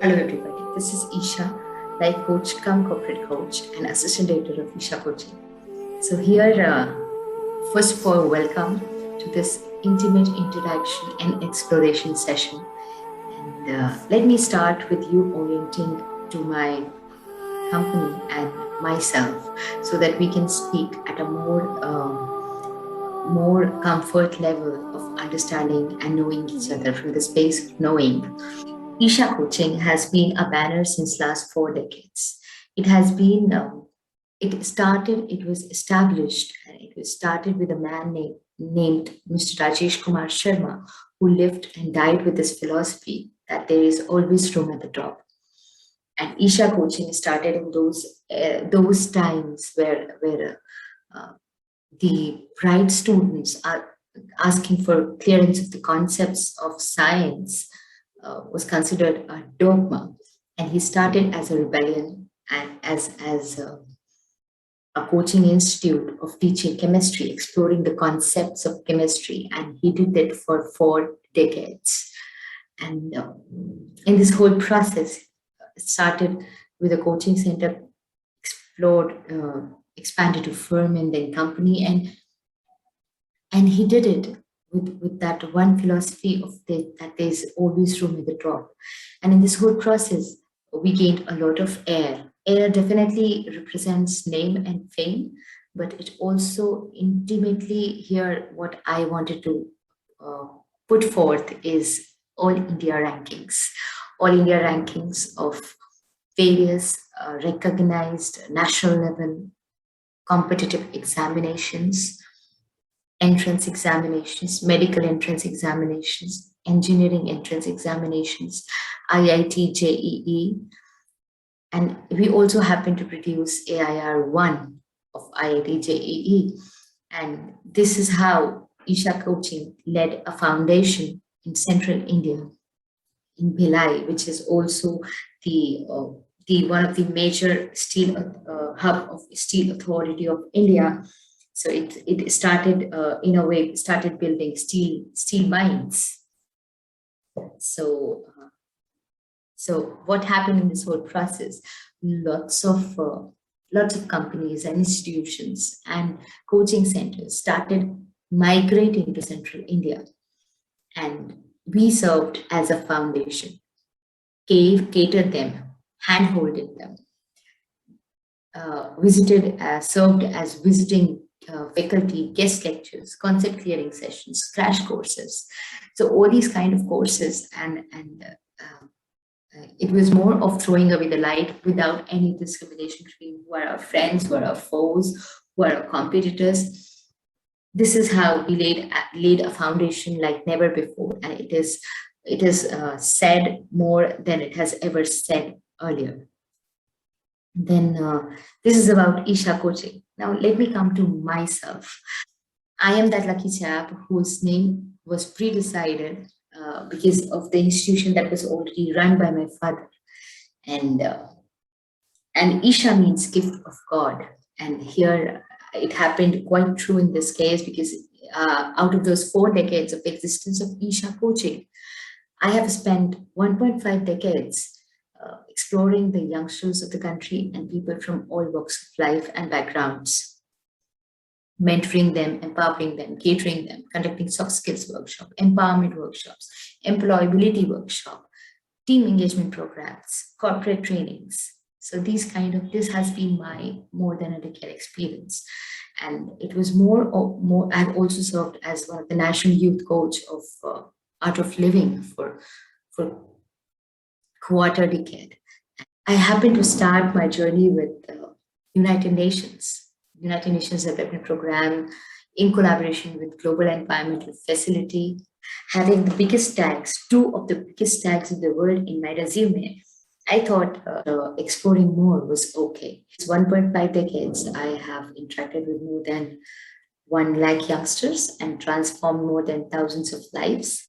Hello, everybody. This is Eesha, life coach, come corporate coach, and assistant editor of Eesha Coaching. So, here, first of all, welcome to this intimate interaction and exploration session. And let me start with you orienting to my company and myself so that we can speak at a more comfort level of understanding and knowing each other from the space of knowing. Isha Coaching has been a banner since last 4 decades. It has been, it was established, and it was started with a man named Mr. Rajesh Kumar Sharma, who lived and died with this philosophy that there is always room at the top. And Isha Coaching started in those times where the bright students are asking for clearance of the concepts of science was considered a dogma, and he started as a rebellion and as a coaching institute of teaching chemistry, exploring the concepts of chemistry, and he did that for 4 decades. And in this whole process, it started with a coaching center, explored, expanded to firm and then company, and he did it with that one philosophy of that there's always room at the top. And in this whole process, we gained a lot of air. Air definitely represents name and fame, but it also intimately here what I wanted to uh, put forth is all India rankings. All India rankings of various recognized national level competitive examinations, entrance examinations, medical entrance examinations, engineering entrance examinations, IIT, JEE, and we also happen to produce AIR 1 of IIT, JEE. And this is how Isha Coaching led a foundation in central India, in Bhilai, which is also the one of the major steel hub of steel authority of India. So it started in a way started building steel mines. So so what happened in this whole process? Lots of companies and institutions and coaching centers started migrating to central India, and we served as a foundation, catered them, handholded them, served as visiting faculty, guest lectures, concept clearing sessions, crash courses. So all these kind of courses, it was more of throwing away the light without any discrimination between who are our friends, who are our foes, who are our competitors. This is how we laid a foundation like never before, and it is said more than it has ever said earlier. Then this is about Isha Coaching. Now let me come to myself. I am that lucky chap whose name was pre-decided because of the institution that was already run by my father, and and Isha means gift of God. And here it happened quite true in this case because out of those 4 decades of existence of Isha Coaching, I have spent 1.5 decades exploring the youngsters of the country and people from all walks of life and backgrounds, mentoring them, empowering them, catering them, conducting soft skills workshop, empowerment workshops, employability workshop, team engagement programs, corporate trainings. So this has been my more than a decade experience. And it was more, I've also served as one of the national youth coach of Art of Living for quarter decade. I happened to start my journey with United Nations, United Nations Development Program in collaboration with Global Environmental Facility, having the biggest tags, two of the biggest tags in the world in my resume. I thought exploring more was okay. It's 1.5 decades. I have interacted with more than 1 lakh youngsters and transformed more than thousands of lives.